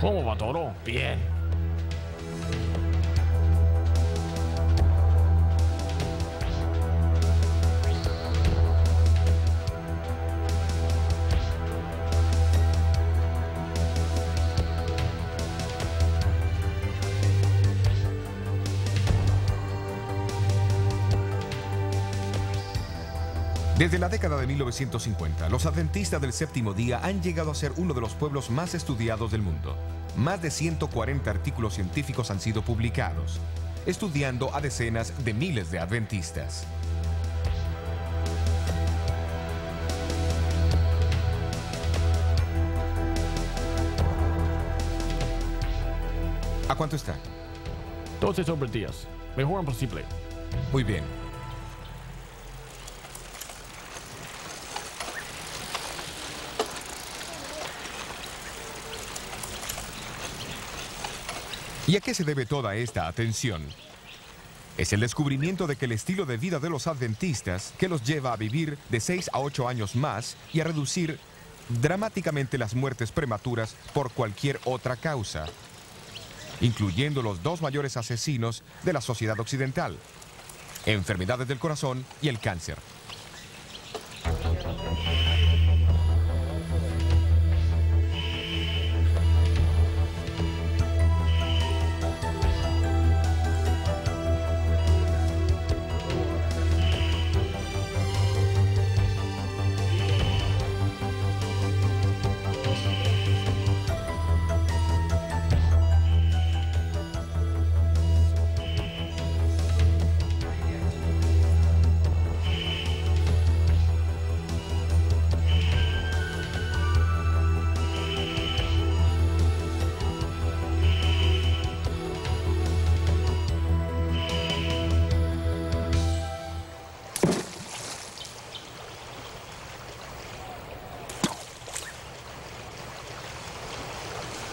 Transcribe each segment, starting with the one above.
¿Cómo va todo? Bien. Desde la década de 1950, los adventistas del séptimo día han llegado a ser uno de los pueblos más estudiados del mundo. Más de 140 artículos científicos han sido publicados, estudiando a decenas de miles de adventistas. ¿A cuánto está? 12 sobre 10. Mejor imposible. Muy bien. ¿Y a qué se debe toda esta atención? Es el descubrimiento de que el estilo de vida de los adventistas que los lleva a vivir de 6 a 8 años más y a reducir dramáticamente las muertes prematuras por cualquier otra causa, incluyendo los dos mayores asesinos de la sociedad occidental: enfermedades del corazón y el cáncer.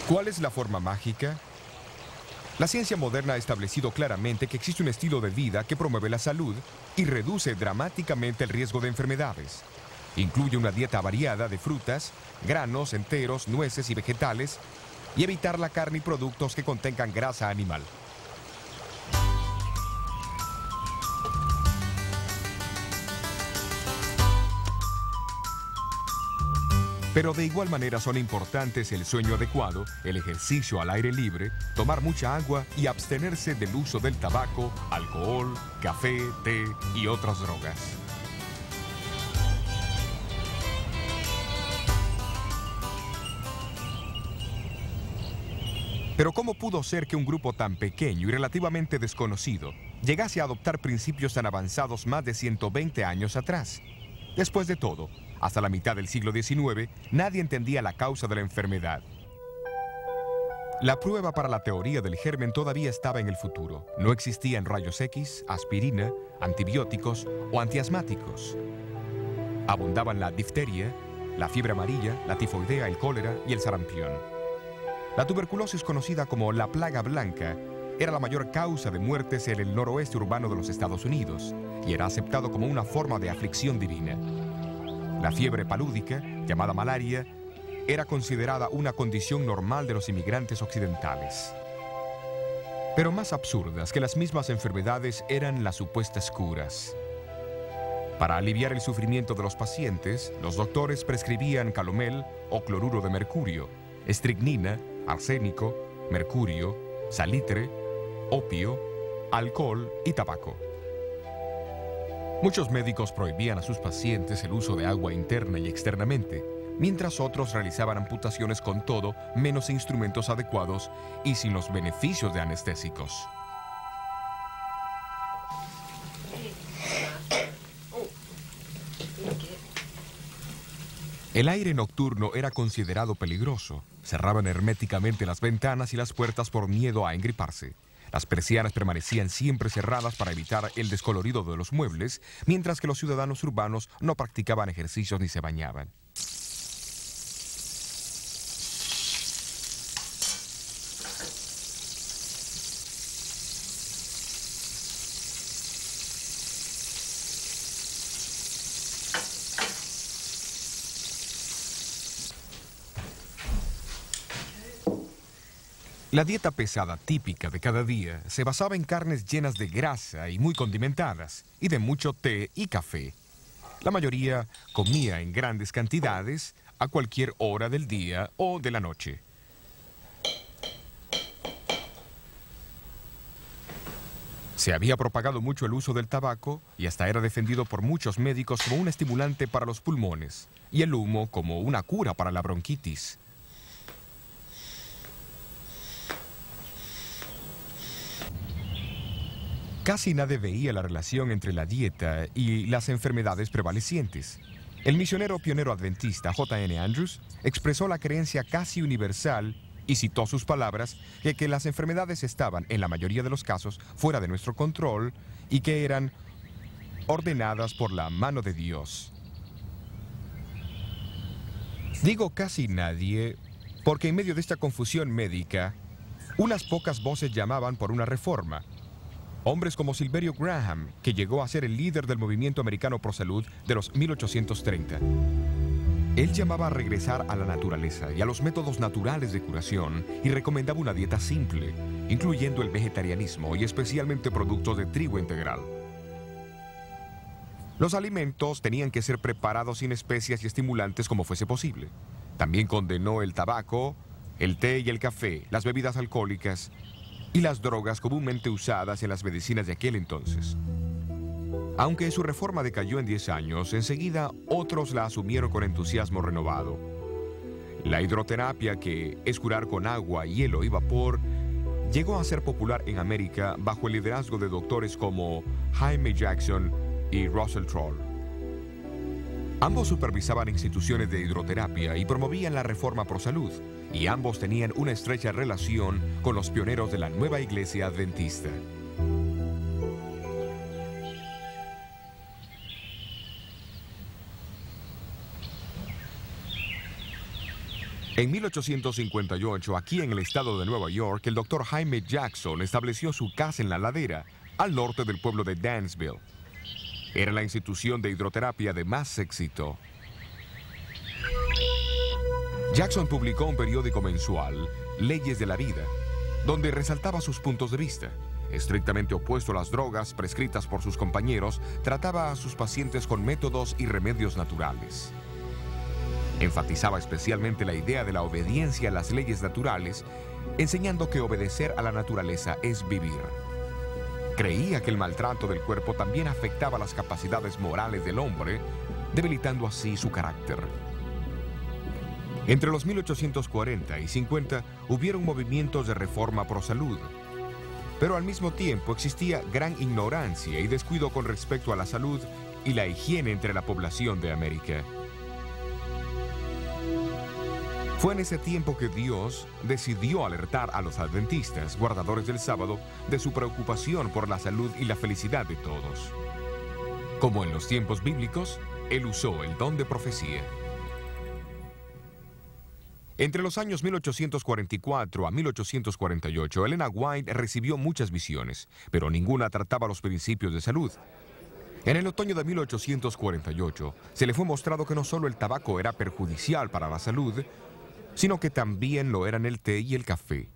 ¿Cuál es la forma mágica? La ciencia moderna ha establecido claramente que existe un estilo de vida que promueve la salud y reduce dramáticamente el riesgo de enfermedades. Incluye una dieta variada de frutas, granos enteros, nueces y vegetales, y evitar la carne y productos que contengan grasa animal. Pero de igual manera son importantes el sueño adecuado, el ejercicio al aire libre, tomar mucha agua y abstenerse del uso del tabaco, alcohol, café, té y otras drogas. Pero ¿cómo pudo ser que un grupo tan pequeño y relativamente desconocido llegase a adoptar principios tan avanzados más de 120 años atrás? Después de todo, hasta la mitad del siglo XIX, nadie entendía la causa de la enfermedad. La prueba para la teoría del germen todavía estaba en el futuro. No existían rayos X, aspirina, antibióticos o antiasmáticos. Abundaban la difteria, la fiebre amarilla, la tifoidea, el cólera y el sarampión. La tuberculosis, conocida como la plaga blanca, era la mayor causa de muertes en el noroeste urbano de los Estados Unidos y era aceptado como una forma de aflicción divina. La fiebre palúdica, llamada malaria, era considerada una condición normal de los inmigrantes occidentales. Pero más absurdas que las mismas enfermedades eran las supuestas curas. Para aliviar el sufrimiento de los pacientes, los doctores prescribían calomel o cloruro de mercurio, estricnina, arsénico, mercurio, salitre, opio, alcohol y tabaco. Muchos médicos prohibían a sus pacientes el uso de agua interna y externamente, mientras otros realizaban amputaciones con todo menos instrumentos adecuados y sin los beneficios de anestésicos. El aire nocturno era considerado peligroso. Cerraban herméticamente las ventanas y las puertas por miedo a engriparse. Las persianas permanecían siempre cerradas para evitar el descolorido de los muebles, mientras que los ciudadanos urbanos no practicaban ejercicios ni se bañaban. La dieta pesada típica de cada día se basaba en carnes llenas de grasa y muy condimentadas, y de mucho té y café. La mayoría comía en grandes cantidades a cualquier hora del día o de la noche. Se había propagado mucho el uso del tabaco y hasta era defendido por muchos médicos como un estimulante para los pulmones y el humo como una cura para la bronquitis. Casi nadie veía la relación entre la dieta y las enfermedades prevalecientes. El misionero pionero adventista J.N. Andrews expresó la creencia casi universal y citó sus palabras que las enfermedades estaban, en la mayoría de los casos, fuera de nuestro control y que eran ordenadas por la mano de Dios. Digo casi nadie porque en medio de esta confusión médica, unas pocas voces llamaban por una reforma. Hombres como Silverio Graham, que llegó a ser el líder del movimiento americano pro salud de los 1830. Él llamaba a regresar a la naturaleza y a los métodos naturales de curación y recomendaba una dieta simple, incluyendo el vegetarianismo y especialmente productos de trigo integral. Los alimentos tenían que ser preparados sin especias y estimulantes como fuese posible. También condenó el tabaco, el té y el café, las bebidas alcohólicas y las drogas comúnmente usadas en las medicinas de aquel entonces. Aunque su reforma decayó en 10 años, enseguida otros la asumieron con entusiasmo renovado. La hidroterapia, que es curar con agua, hielo y vapor, llegó a ser popular en América bajo el liderazgo de doctores como Jaime Jackson y Russell Troll. Ambos supervisaban instituciones de hidroterapia y promovían la reforma pro salud, y ambos tenían una estrecha relación con los pioneros de la nueva iglesia adventista. En 1858, aquí en el estado de Nueva York, el doctor Jaime Jackson estableció su casa en la ladera, al norte del pueblo de Dansville. Era la institución de hidroterapia de más éxito. Jackson publicó un periódico mensual, Leyes de la Vida, donde resaltaba sus puntos de vista. Estrictamente opuesto a las drogas prescritas por sus compañeros, trataba a sus pacientes con métodos y remedios naturales. Enfatizaba especialmente la idea de la obediencia a las leyes naturales, enseñando que obedecer a la naturaleza es vivir. Creía que el maltrato del cuerpo también afectaba las capacidades morales del hombre, debilitando así su carácter. Entre los 1840 y 50 hubieron movimientos de reforma pro salud, pero al mismo tiempo existía gran ignorancia y descuido con respecto a la salud y la higiene entre la población de América. Fue en ese tiempo que Dios decidió alertar a los adventistas, guardadores del sábado, de su preocupación por la salud y la felicidad de todos. Como en los tiempos bíblicos, Él usó el don de profecía. Entre los años 1844 a 1848, Elena White recibió muchas visiones, pero ninguna trataba los principios de salud. En el otoño de 1848, se le fue mostrado que no solo el tabaco era perjudicial para la salud, sino que también lo eran el té y el café.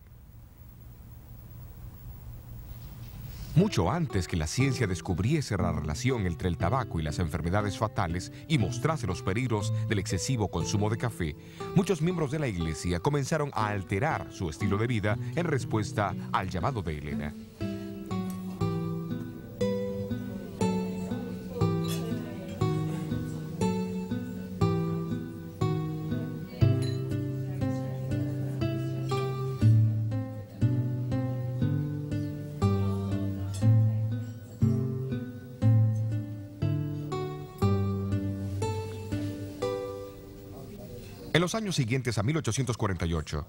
Mucho antes que la ciencia descubriese la relación entre el tabaco y las enfermedades fatales y mostrase los peligros del excesivo consumo de café, muchos miembros de la iglesia comenzaron a alterar su estilo de vida en respuesta al llamado de Elena. En los años siguientes a 1848,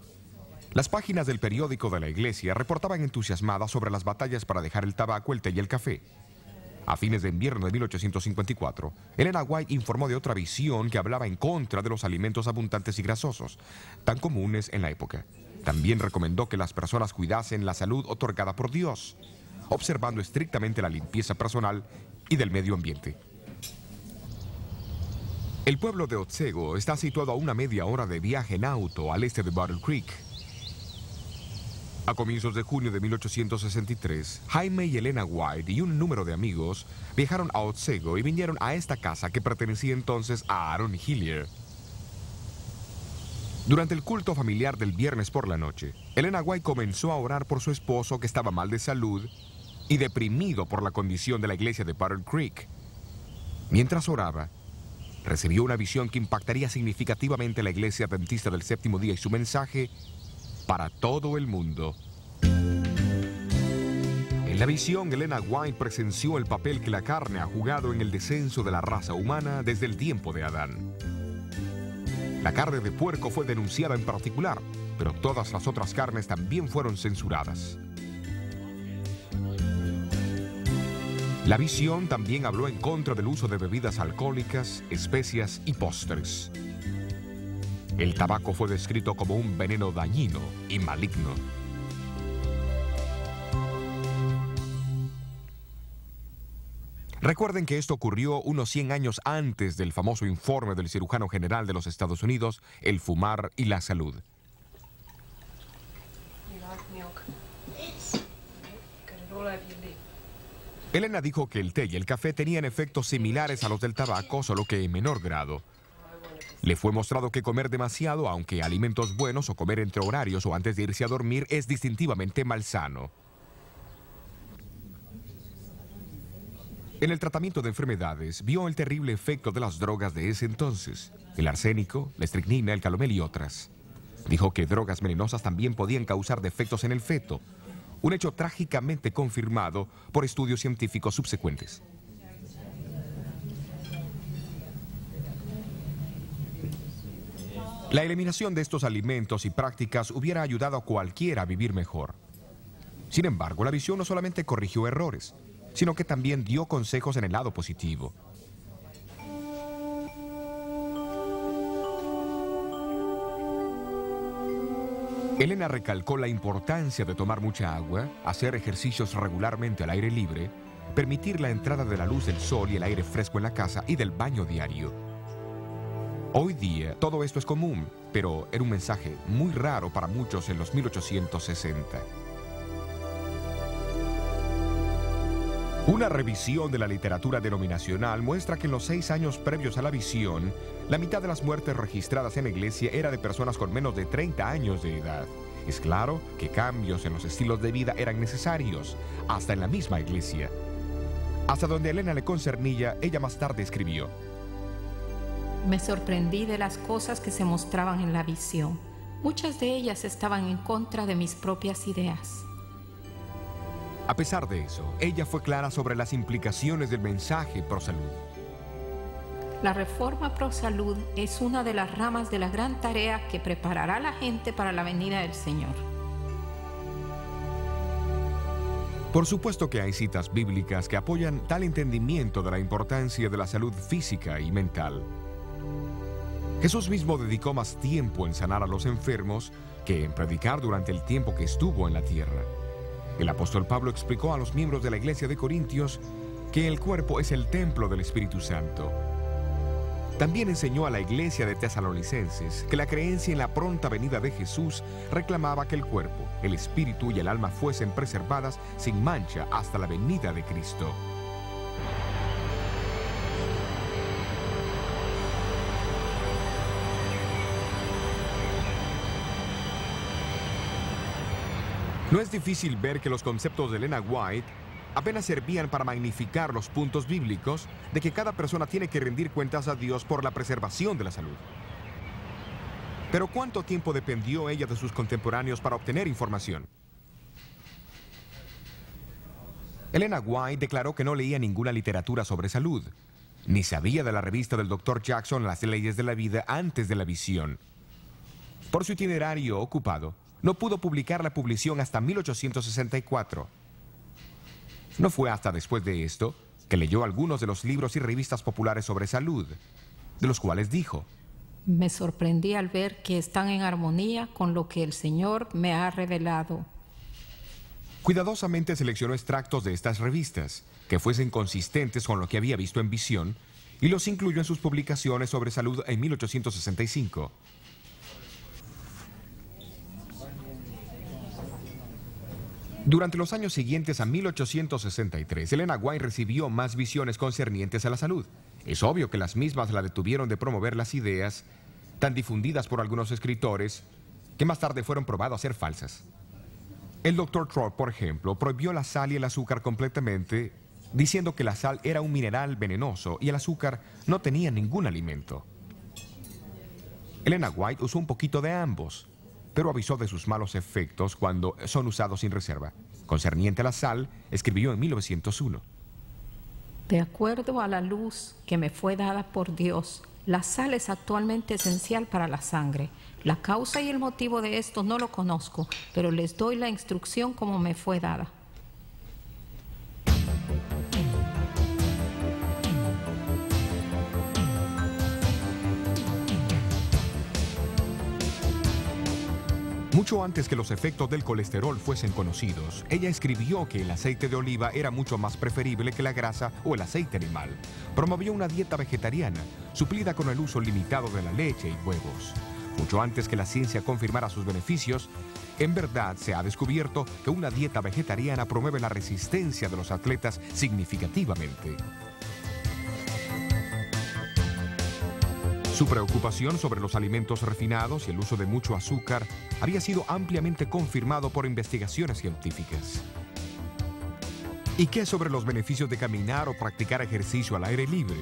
las páginas del periódico de la iglesia reportaban entusiasmadas sobre las batallas para dejar el tabaco, el té y el café. A fines de invierno de 1854, Elena White informó de otra visión que hablaba en contra de los alimentos abundantes y grasosos, tan comunes en la época. También recomendó que las personas cuidasen la salud otorgada por Dios, observando estrictamente la limpieza personal y del medio ambiente. El pueblo de Otsego está situado a una media hora de viaje en auto al este de Battle Creek. A comienzos de junio de 1863, Jaime y Elena White y un número de amigos viajaron a Otsego y vinieron a esta casa que pertenecía entonces a Aaron Hillier. Durante el culto familiar del viernes por la noche, Elena White comenzó a orar por su esposo que estaba mal de salud y deprimido por la condición de la iglesia de Battle Creek. Mientras oraba, recibió una visión que impactaría significativamente a la iglesia adventista del séptimo día y su mensaje para todo el mundo. En la visión, Elena White presenció el papel que la carne ha jugado en el descenso de la raza humana desde el tiempo de Adán. La carne de puerco fue denunciada en particular, pero todas las otras carnes también fueron censuradas. La visión también habló en contra del uso de bebidas alcohólicas, especias y postres. El tabaco fue descrito como un veneno dañino y maligno. Recuerden que esto ocurrió unos 100 años antes del famoso informe del cirujano general de los Estados Unidos, El fumar y la salud. Elena dijo que el té y el café tenían efectos similares a los del tabaco, solo que en menor grado. Le fue mostrado que comer demasiado, aunque alimentos buenos, o comer entre horarios o antes de irse a dormir, es distintivamente malsano. En el tratamiento de enfermedades, vio el terrible efecto de las drogas de ese entonces: el arsénico, la estricnina, el calomel y otras. Dijo que drogas venenosas también podían causar defectos en el feto, un hecho trágicamente confirmado por estudios científicos subsecuentes. La eliminación de estos alimentos y prácticas hubiera ayudado a cualquiera a vivir mejor. Sin embargo, la visión no solamente corrigió errores, sino que también dio consejos en el lado positivo. Elena recalcó la importancia de tomar mucha agua, hacer ejercicios regularmente al aire libre, permitir la entrada de la luz del sol y el aire fresco en la casa y del baño diario. Hoy día todo esto es común, pero era un mensaje muy raro para muchos en los 1860. Una revisión de la literatura denominacional muestra que en los 6 años previos a la visión, la mitad de las muertes registradas en la iglesia era de personas con menos de 30 años de edad. Es claro que cambios en los estilos de vida eran necesarios, hasta en la misma iglesia. Hasta donde a Elena le concernía, ella más tarde escribió: Me sorprendí de las cosas que se mostraban en la visión. Muchas de ellas estaban en contra de mis propias ideas. A pesar de eso, ella fue clara sobre las implicaciones del mensaje pro salud. La reforma pro salud es una de las ramas de la gran tarea que preparará a la gente para la venida del Señor. Por supuesto que hay citas bíblicas que apoyan tal entendimiento de la importancia de la salud física y mental. Jesús mismo dedicó más tiempo en sanar a los enfermos que en predicar durante el tiempo que estuvo en la tierra. El apóstol Pablo explicó a los miembros de la iglesia de Corintios que el cuerpo es el templo del Espíritu Santo. También enseñó a la iglesia de Tesalonicenses que la creencia en la pronta venida de Jesús reclamaba que el cuerpo, el espíritu y el alma fuesen preservadas sin mancha hasta la venida de Cristo. No es difícil ver que los conceptos de Elena White apenas servían para magnificar los puntos bíblicos de que cada persona tiene que rendir cuentas a Dios por la preservación de la salud. Pero ¿cuánto tiempo dependió ella de sus contemporáneos para obtener información? Elena White declaró que no leía ninguna literatura sobre salud, ni sabía de la revista del Dr. Jackson, Las leyes de la vida, antes de la visión. Por su itinerario ocupado, no pudo publicar la publicación hasta 1864. No fue hasta después de esto que leyó algunos de los libros y revistas populares sobre salud, de los cuales dijo: Me sorprendí al ver que están en armonía con lo que el Señor me ha revelado. Cuidadosamente seleccionó extractos de estas revistas que fuesen consistentes con lo que había visto en visión y los incluyó en sus publicaciones sobre salud en 1865. Durante los años siguientes a 1863, Elena White recibió más visiones concernientes a la salud. Es obvio que las mismas la detuvieron de promover las ideas tan difundidas por algunos escritores que más tarde fueron probadas a ser falsas. El Dr. Thorpe, por ejemplo, prohibió la sal y el azúcar completamente, diciendo que la sal era un mineral venenoso y el azúcar no tenía ningún alimento. Elena White usó un poquito de ambos, pero avisó de sus malos efectos cuando son usados sin reserva. Concerniente a la sal, escribió en 1901. De acuerdo a la luz que me fue dada por Dios, la sal es actualmente esencial para la sangre. La causa y el motivo de esto no lo conozco, pero les doy la instrucción como me fue dada. Mucho antes que los efectos del colesterol fuesen conocidos, ella escribió que el aceite de oliva era mucho más preferible que la grasa o el aceite animal. Promovió una dieta vegetariana, suplida con el uso limitado de la leche y huevos. Mucho antes que la ciencia confirmara sus beneficios, en verdad se ha descubierto que una dieta vegetariana promueve la resistencia de los atletas significativamente. Su preocupación sobre los alimentos refinados y el uso de mucho azúcar había sido ampliamente confirmado por investigaciones científicas. ¿Y qué sobre los beneficios de caminar o practicar ejercicio al aire libre?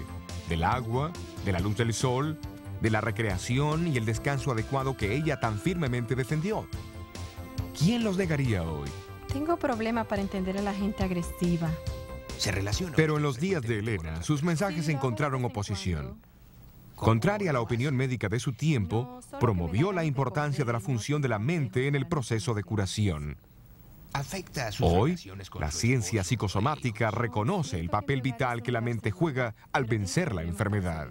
Del agua, de la luz del sol, de la recreación y el descanso adecuado que ella tan firmemente defendió. ¿Quién los negaría hoy? Tengo problema para entender a la gente agresiva. Pero en los días de Elena, sus mensajes encontraron oposición. Contraria a la opinión médica de su tiempo, promovió la importancia de la función de la mente en el proceso de curación. Hoy, la ciencia psicosomática reconoce el papel vital que la mente juega al vencer la enfermedad.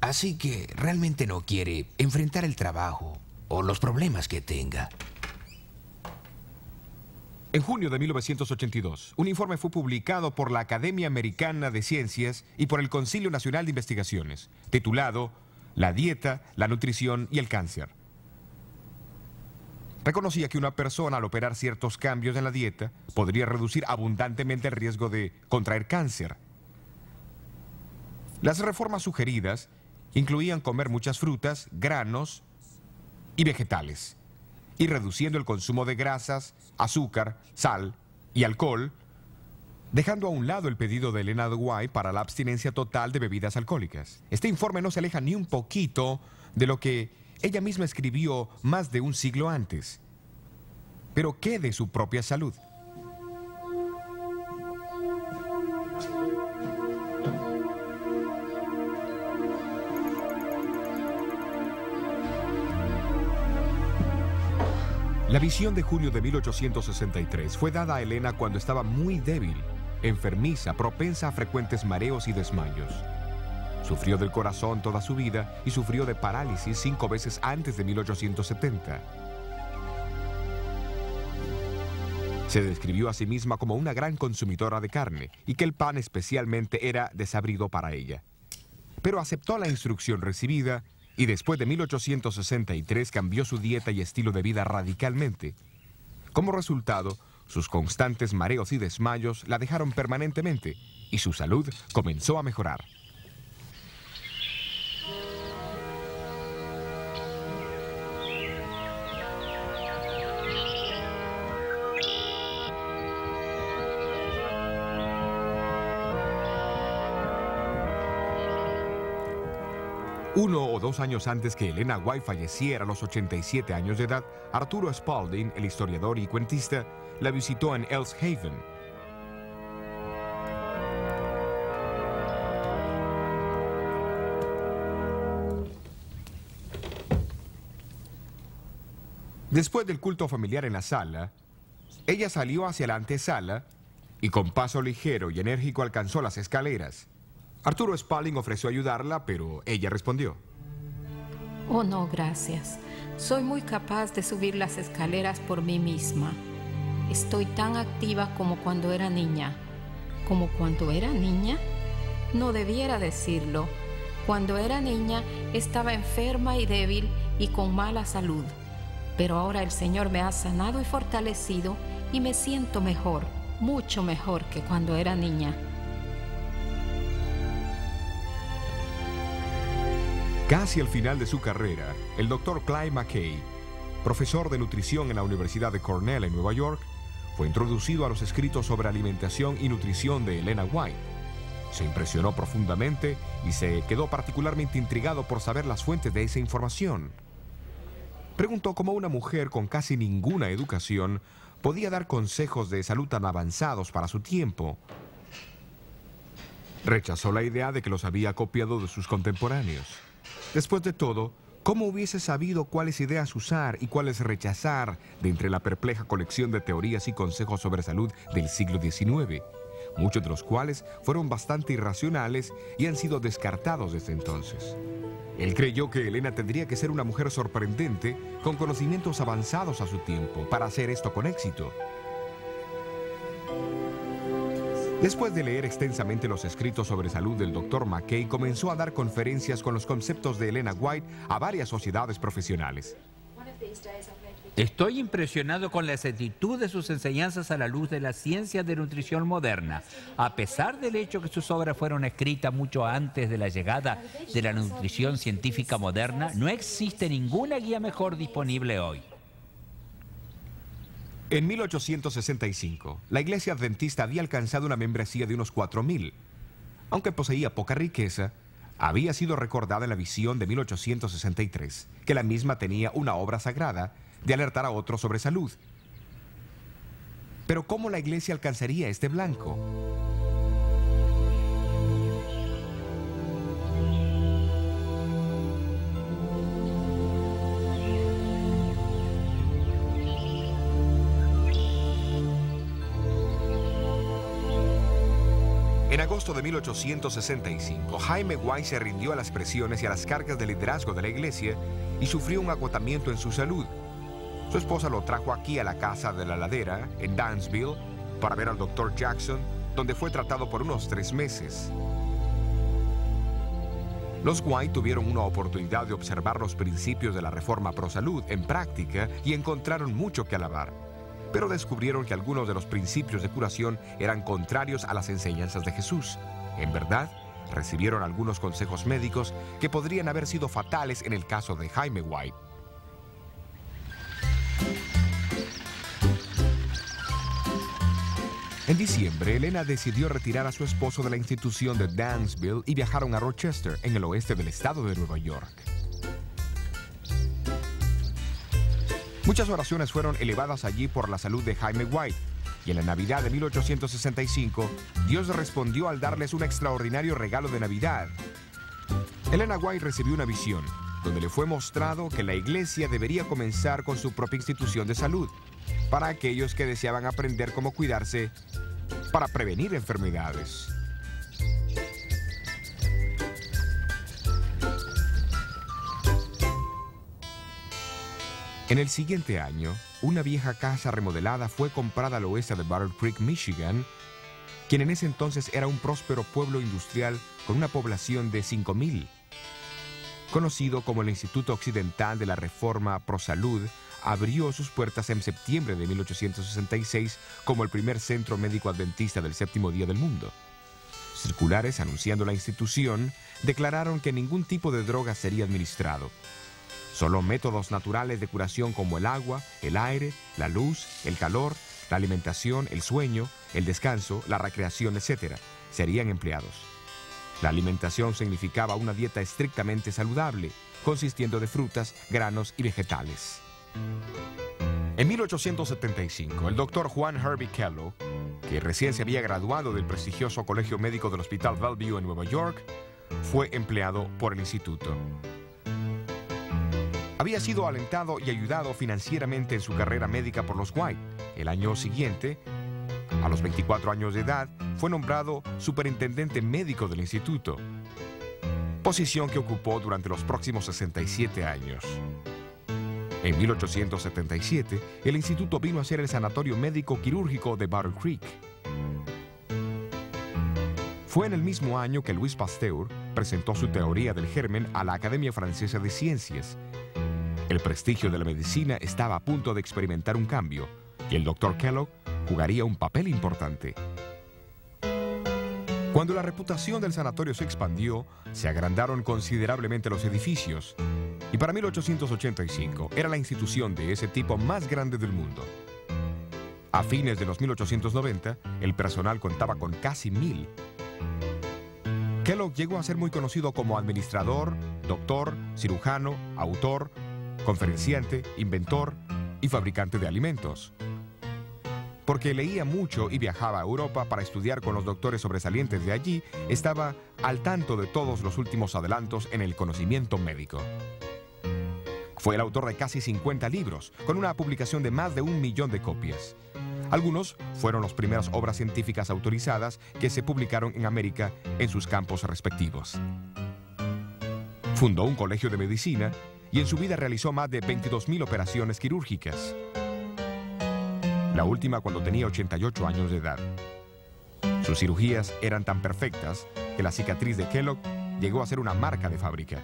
Así que realmente no quiere enfrentar el trabajo o los problemas que tenga. En junio de 1982, un informe fue publicado por la Academia Americana de Ciencias y por el Concilio Nacional de Investigaciones, titulado La dieta, la nutrición y el cáncer. Reconocía que una persona al operar ciertos cambios en la dieta podría reducir abundantemente el riesgo de contraer cáncer. Las reformas sugeridas incluían comer muchas frutas, granos y vegetales, y reduciendo el consumo de grasas, azúcar, sal y alcohol, dejando a un lado el pedido de Elena White para la abstinencia total de bebidas alcohólicas. Este informe no se aleja ni un poquito de lo que ella misma escribió más de un siglo antes. Pero ¿qué de su propia salud? La visión de junio de 1863 fue dada a Elena cuando estaba muy débil, enfermiza, propensa a frecuentes mareos y desmayos. Sufrió del corazón toda su vida y sufrió de parálisis 5 veces antes de 1870. Se describió a sí misma como una gran consumidora de carne y que el pan especialmente era desabrido para ella. Pero aceptó la instrucción recibida y después de 1863 cambió su dieta y estilo de vida radicalmente. Como resultado, sus constantes mareos y desmayos la dejaron permanentemente y su salud comenzó a mejorar. Uno o 2 años antes que Elena White falleciera a los 87 años de edad, Arturo Spalding, el historiador y cuentista, la visitó en Ellis Haven. Después del culto familiar en la sala, ella salió hacia la antesala y con paso ligero y enérgico alcanzó las escaleras. Arturo Spalding ofreció ayudarla, pero ella respondió: Oh, no, gracias. Soy muy capaz de subir las escaleras por mí misma. Estoy tan activa como cuando era niña. ¿Como cuando era niña? No debiera decirlo. Cuando era niña estaba enferma y débil y con mala salud. Pero ahora el Señor me ha sanado y fortalecido y me siento mejor, mucho mejor que cuando era niña. Casi al final de su carrera, el Dr. Clyde McKay, profesor de nutrición en la Universidad de Cornell en Nueva York, fue introducido a los escritos sobre alimentación y nutrición de Elena White. Se impresionó profundamente y se quedó particularmente intrigado por saber las fuentes de esa información. Preguntó cómo una mujer con casi ninguna educación podía dar consejos de salud tan avanzados para su tiempo. Rechazó la idea de que los había copiado de sus contemporáneos. Después de todo, ¿cómo hubiese sabido cuáles ideas usar y cuáles rechazar de entre la perpleja colección de teorías y consejos sobre salud del siglo XIX? Muchos de los cuales fueron bastante irracionales y han sido descartados desde entonces. Él creyó que Elena tendría que ser una mujer sorprendente, con conocimientos avanzados a su tiempo, para hacer esto con éxito. Después de leer extensamente los escritos sobre salud del Dr. McKay, comenzó a dar conferencias con los conceptos de Elena White a varias sociedades profesionales. Estoy impresionado con la exactitud de sus enseñanzas a la luz de la ciencia de nutrición moderna. A pesar del hecho que sus obras fueron escritas mucho antes de la llegada de la nutrición científica moderna, no existe ninguna guía mejor disponible hoy. En 1865, la Iglesia Adventista había alcanzado una membresía de unos 4,000. Aunque poseía poca riqueza, había sido recordada en la visión de 1863, que la misma tenía una obra sagrada de alertar a otros sobre salud. Pero ¿cómo la Iglesia alcanzaría este blanco? En agosto de 1865, Jaime White se rindió a las presiones y a las cargas de liderazgo de la iglesia y sufrió un agotamiento en su salud. Su esposa lo trajo aquí a la casa de la ladera, en Dansville, para ver al Dr. Jackson, donde fue tratado por unos 3 meses. Los White tuvieron una oportunidad de observar los principios de la reforma pro salud en práctica y encontraron mucho que alabar. Pero descubrieron que algunos de los principios de curación eran contrarios a las enseñanzas de Jesús. En verdad, recibieron algunos consejos médicos que podrían haber sido fatales en el caso de Jaime White. En diciembre, Elena decidió retirar a su esposo de la institución de Dansville y viajaron a Rochester, en el oeste del estado de Nueva York. Muchas oraciones fueron elevadas allí por la salud de Jaime White, y en la Navidad de 1865, Dios respondió al darles un extraordinario regalo de Navidad. Elena White recibió una visión, donde le fue mostrado que la iglesia debería comenzar con su propia institución de salud, para aquellos que deseaban aprender cómo cuidarse para prevenir enfermedades. En el siguiente año, una vieja casa remodelada fue comprada al oeste de Battle Creek, Michigan, quien en ese entonces era un próspero pueblo industrial con una población de 5,000. Conocido como el Instituto Occidental de la Reforma Pro Salud, abrió sus puertas en septiembre de 1866 como el primer centro médico adventista del séptimo día del mundo. Circulares anunciando la institución declararon que ningún tipo de droga sería administrado. Solo métodos naturales de curación como el agua, el aire, la luz, el calor, la alimentación, el sueño, el descanso, la recreación, etc., serían empleados. La alimentación significaba una dieta estrictamente saludable, consistiendo de frutas, granos y vegetales. En 1875, el doctor Juan Hervey Kellogg, que recién se había graduado del prestigioso Colegio Médico del Hospital Bellevue en Nueva York, fue empleado por el instituto. Había sido alentado y ayudado financieramente en su carrera médica por los White. El año siguiente, a los 24 años de edad, fue nombrado superintendente médico del instituto, posición que ocupó durante los próximos 67 años. En 1877, el instituto vino a ser el Sanatorio Médico Quirúrgico de Battle Creek. Fue en el mismo año que Louis Pasteur presentó su teoría del germen a la Academia Francesa de Ciencias. El prestigio de la medicina estaba a punto de experimentar un cambio, y el Dr. Kellogg jugaría un papel importante. Cuando la reputación del sanatorio se expandió, se agrandaron considerablemente los edificios, y para 1885 era la institución de ese tipo más grande del mundo. A fines de los 1890, el personal contaba con casi 1000. Kellogg llegó a ser muy conocido como administrador, doctor, cirujano, autor, conferenciante, inventor y fabricante de alimentos. Porque leía mucho y viajaba a Europa para estudiar con los doctores sobresalientes de allí, estaba al tanto de todos los últimos adelantos en el conocimiento médico. Fue el autor de casi 50 libros, con una publicación de más de 1 millón de copias. Algunos fueron las primeras obras científicas autorizadas que se publicaron en América en sus campos respectivos. Fundó un colegio de medicina y en su vida realizó más de 22.000 operaciones quirúrgicas. La última cuando tenía 88 años de edad. Sus cirugías eran tan perfectas que la cicatriz de Kellogg llegó a ser una marca de fábrica.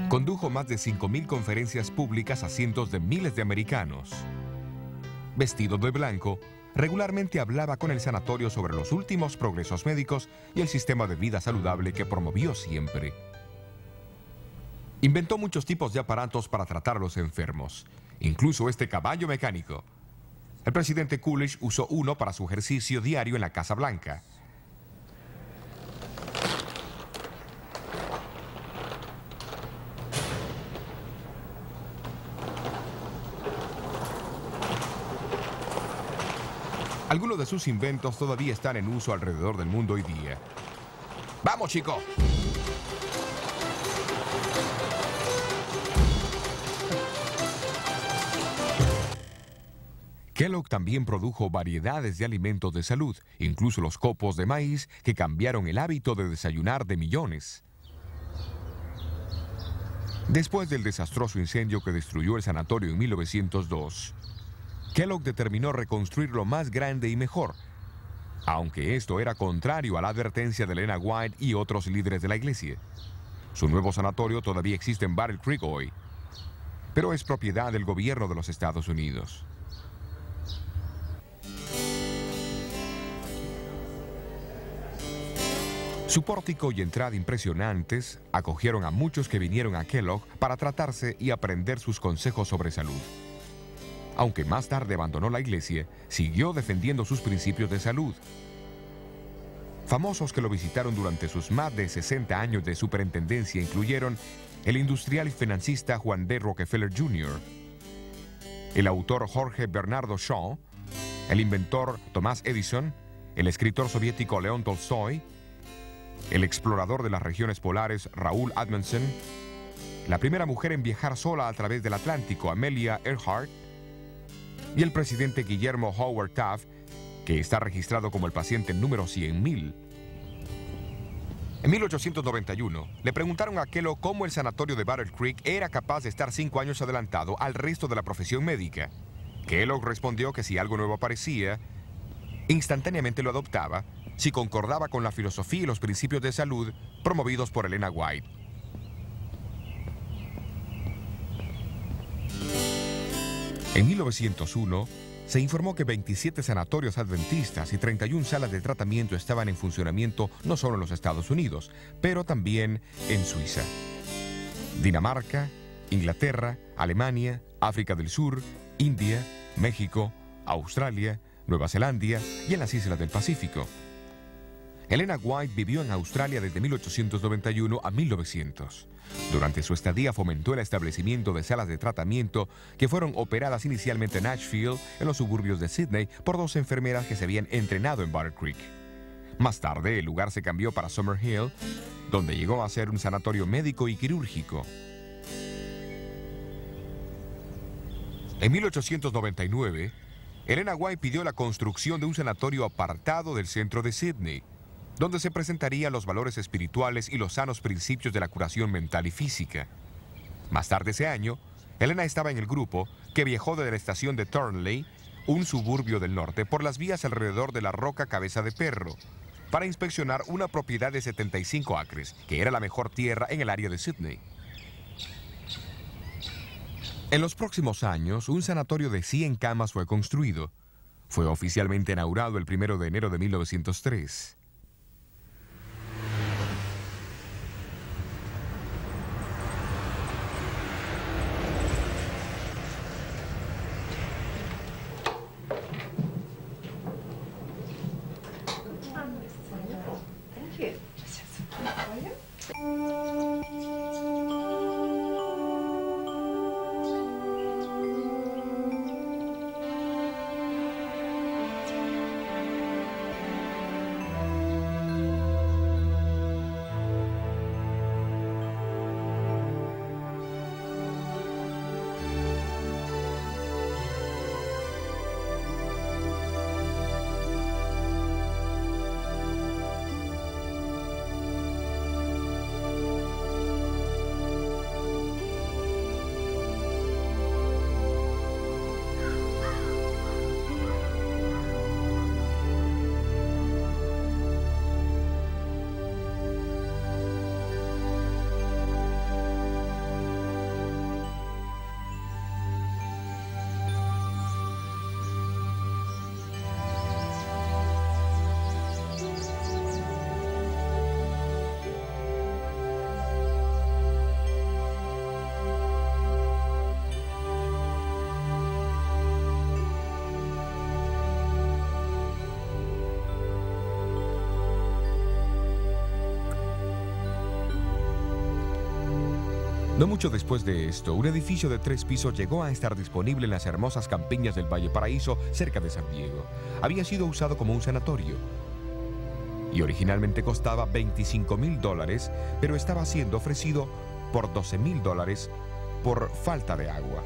Condujo más de 5.000 conferencias públicas a cientos de miles de americanos. Vestido de blanco, regularmente hablaba con el sanatorio sobre los últimos progresos médicos y el sistema de vida saludable que promovió siempre. Inventó muchos tipos de aparatos para tratar a los enfermos, incluso este caballo mecánico. El presidente Coolidge usó uno para su ejercicio diario en la Casa Blanca. Algunos de sus inventos todavía están en uso alrededor del mundo hoy día. ¡Vamos, chico! Kellogg también produjo variedades de alimentos de salud, incluso los copos de maíz que cambiaron el hábito de desayunar de millones. Después del desastroso incendio que destruyó el sanatorio en 1902, Kellogg determinó reconstruirlo más grande y mejor, aunque esto era contrario a la advertencia de Elena White y otros líderes de la iglesia. Su nuevo sanatorio todavía existe en Battle Creek hoy, pero es propiedad del gobierno de los Estados Unidos. Su pórtico y entrada impresionantes acogieron a muchos que vinieron a Kellogg para tratarse y aprender sus consejos sobre salud. Aunque más tarde abandonó la iglesia, siguió defendiendo sus principios de salud. Famosos que lo visitaron durante sus más de 60 años de superintendencia incluyeron el industrial y financista Juan D. Rockefeller Jr., el autor Jorge Bernardo Shaw, el inventor Thomas Edison, el escritor soviético León Tolstoy, el explorador de las regiones polares Raúl Amundsen, la primera mujer en viajar sola a través del Atlántico, Amelia Earhart, y el presidente Guillermo Howard Taft, que está registrado como el paciente número 100.000. En 1891, le preguntaron a Kellogg cómo el sanatorio de Battle Creek era capaz de estar 5 años adelantado al resto de la profesión médica. Kellogg respondió que si algo nuevo aparecía, instantáneamente lo adoptaba si concordaba con la filosofía y los principios de salud promovidos por Elena White. En 1901, se informó que 27 sanatorios adventistas y 31 salas de tratamiento estaban en funcionamiento no solo en los Estados Unidos, pero también en Suiza, Dinamarca, Inglaterra, Alemania, África del Sur, India, México, Australia, Nueva Zelanda y en las islas del Pacífico. Elena White vivió en Australia desde 1891 a 1900. Durante su estadía fomentó el establecimiento de salas de tratamiento que fueron operadas inicialmente en Nashville, en los suburbios de Sydney, por 2 enfermeras que se habían entrenado en Battle Creek. Más tarde, el lugar se cambió para Summerhill, donde llegó a ser un sanatorio médico y quirúrgico. En 1899, Elena White pidió la construcción de un sanatorio apartado del centro de Sydney, donde se presentarían los valores espirituales y los sanos principios de la curación mental y física. Más tarde ese año, Elena estaba en el grupo que viajó desde la estación de Thornley, un suburbio del norte, por las vías alrededor de la Roca Cabeza de Perro, para inspeccionar una propiedad de 75 acres, que era la mejor tierra en el área de Sydney. En los próximos años, un sanatorio de 100 camas fue construido. Fue oficialmente inaugurado el 1 de enero de 1903. No mucho después de esto, un edificio de 3 pisos llegó a estar disponible en las hermosas campiñas del Valle Paraíso, cerca de San Diego. Había sido usado como un sanatorio y originalmente costaba $25,000, pero estaba siendo ofrecido por $12,000 por falta de agua.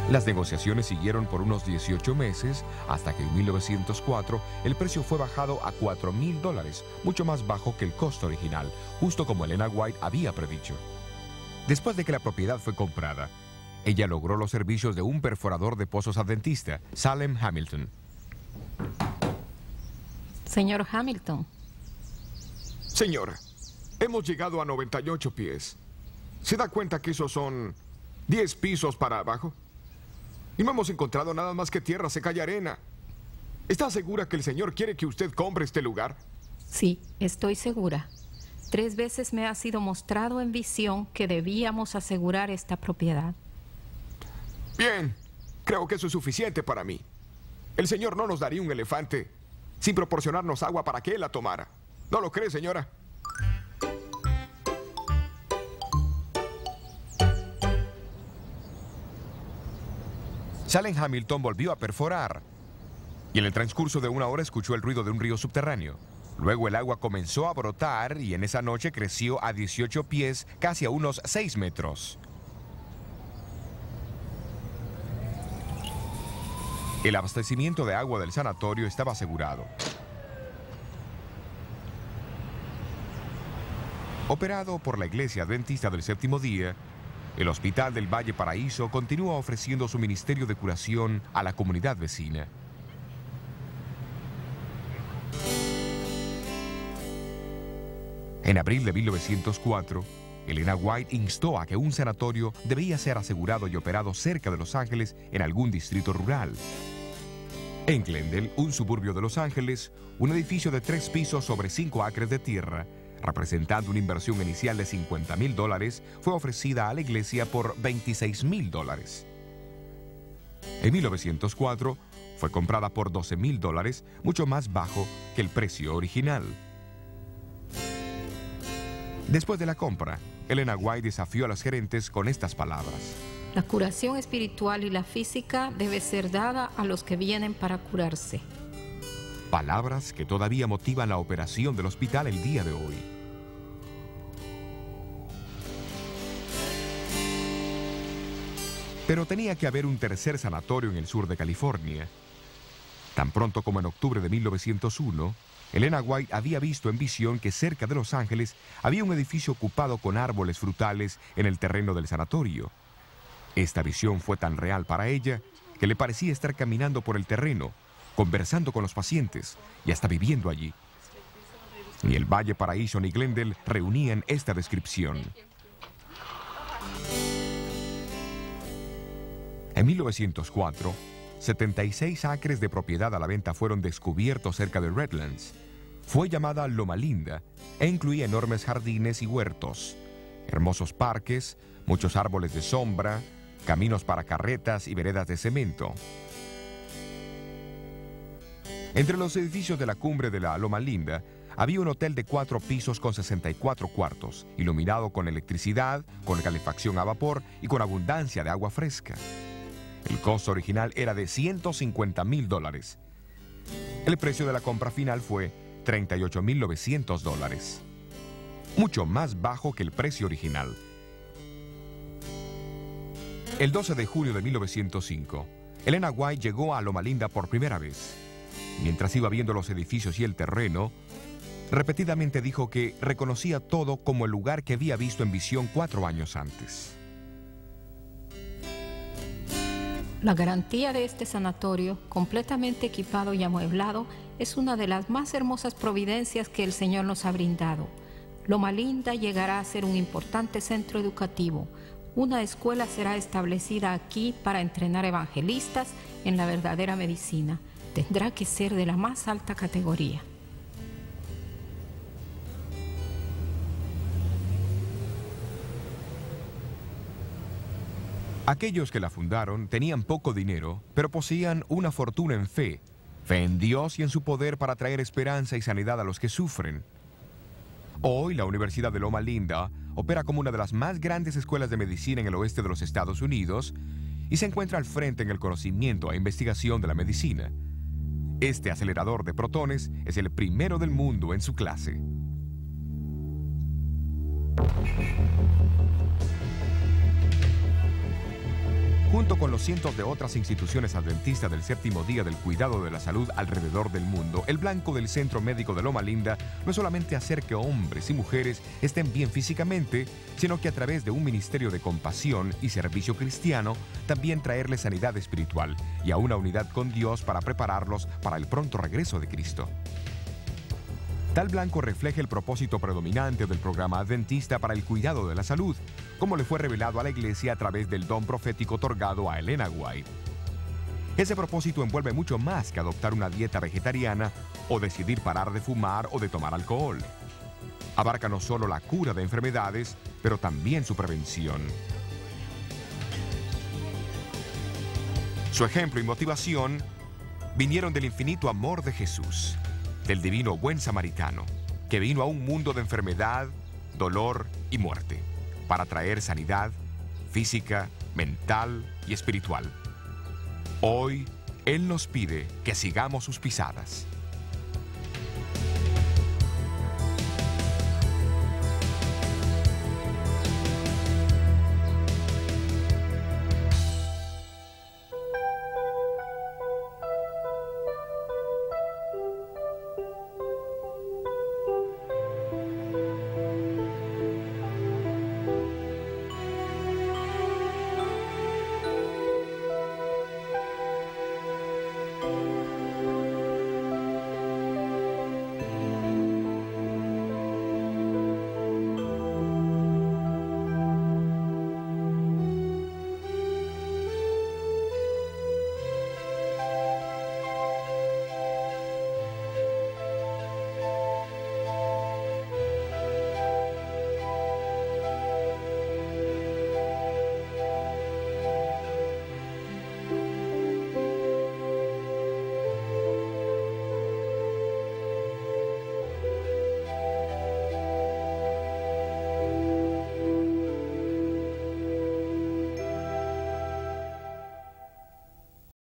Las negociaciones siguieron por unos 18 meses, hasta que en 1904 el precio fue bajado a $4,000, mucho más bajo que el costo original, justo como Elena White había predicho. Después de que la propiedad fue comprada, ella logró los servicios de un perforador de pozos adventista, Salem Hamilton. Señor Hamilton. Señora, hemos llegado a 98 pies. ¿Se da cuenta que esos son 10 pisos para abajo? Y no hemos encontrado nada más que tierra seca y arena. ¿Está segura que el Señor quiere que usted compre este lugar? Sí, estoy segura. 3 veces me ha sido mostrado en visión que debíamos asegurar esta propiedad. Bien, creo que eso es suficiente para mí. El Señor no nos daría un elefante sin proporcionarnos agua para que Él la tomara. ¿No lo cree, señora? Salem Hamilton volvió a perforar y en el transcurso de 1 hora escuchó el ruido de un río subterráneo. Luego el agua comenzó a brotar y en esa noche creció a 18 pies, casi a unos 6 metros. El abastecimiento de agua del sanatorio estaba asegurado. Operado por la Iglesia Adventista del Séptimo Día, el Hospital del Valle Paraíso continúa ofreciendo su ministerio de curación a la comunidad vecina. En abril de 1904, Elena White instó a que un sanatorio debía ser asegurado y operado cerca de Los Ángeles en algún distrito rural. En Glendale, un suburbio de Los Ángeles, un edificio de 3 pisos sobre 5 acres de tierra, representando una inversión inicial de $50,000, fue ofrecida a la iglesia por $26,000. En 1904 fue comprada por $12,000, mucho más bajo que el precio original. Después de la compra, Elena White desafió a los gerentes con estas palabras: La curación espiritual y la física debe ser dada a los que vienen para curarse. Palabras que todavía motivan la operación del hospital el día de hoy. Pero tenía que haber un tercer sanatorio en el sur de California. Tan pronto como en octubre de 1901, Elena White había visto en visión que cerca de Los Ángeles había un edificio ocupado con árboles frutales en el terreno del sanatorio. Esta visión fue tan real para ella que le parecía estar caminando por el terreno, conversando con los pacientes y hasta viviendo allí. Ni el Valle Paraíso ni Glendale reunían esta descripción. En 1904, 76 acres de propiedad a la venta fueron descubiertos cerca de Redlands. Fue llamada Loma Linda e incluía enormes jardines y huertos, hermosos parques, muchos árboles de sombra, caminos para carretas y veredas de cemento. Entre los edificios de la cumbre de la Loma Linda había un hotel de 4 pisos con 64 cuartos, iluminado con electricidad, con calefacción a vapor y con abundancia de agua fresca. El costo original era de $150,000. El precio de la compra final fue $38,900, mucho más bajo que el precio original. El 12 de julio de 1905, Elena White llegó a Loma Linda por primera vez. Mientras iba viendo los edificios y el terreno, repetidamente dijo que reconocía todo como el lugar que había visto en visión 4 años antes. La garantía de este sanatorio, completamente equipado y amueblado, es una de las más hermosas providencias que el Señor nos ha brindado. Loma Linda llegará a ser un importante centro educativo. Una escuela será establecida aquí para entrenar evangelistas en la verdadera medicina. Tendrá que ser de la más alta categoría. Aquellos que la fundaron tenían poco dinero, pero poseían una fortuna en fe en Dios y en su poder para traer esperanza y sanidad a los que sufren. Hoy, la Universidad de Loma Linda opera como una de las más grandes escuelas de medicina en el oeste de los Estados Unidos y se encuentra al frente en el conocimiento e investigación de la medicina. Este acelerador de protones es el primero del mundo en su clase. Junto con los cientos de otras instituciones adventistas del séptimo día del cuidado de la salud alrededor del mundo, el blanco del Centro Médico de Loma Linda no es solamente hacer que hombres y mujeres estén bien físicamente, sino que a través de un ministerio de compasión y servicio cristiano, también traerles sanidad espiritual y a una unidad con Dios para prepararlos para el pronto regreso de Cristo. Tal blanco refleja el propósito predominante del programa adventista para el cuidado de la salud, como le fue revelado a la iglesia a través del don profético otorgado a Elena White. Ese propósito envuelve mucho más que adoptar una dieta vegetariana o decidir parar de fumar o de tomar alcohol. Abarca no solo la cura de enfermedades, pero también su prevención. Su ejemplo y motivación vinieron del infinito amor de Jesús, del divino buen samaritano, que vino a un mundo de enfermedad, dolor y muerte, para traer sanidad física, mental y espiritual. Hoy, Él nos pide que sigamos sus pisadas.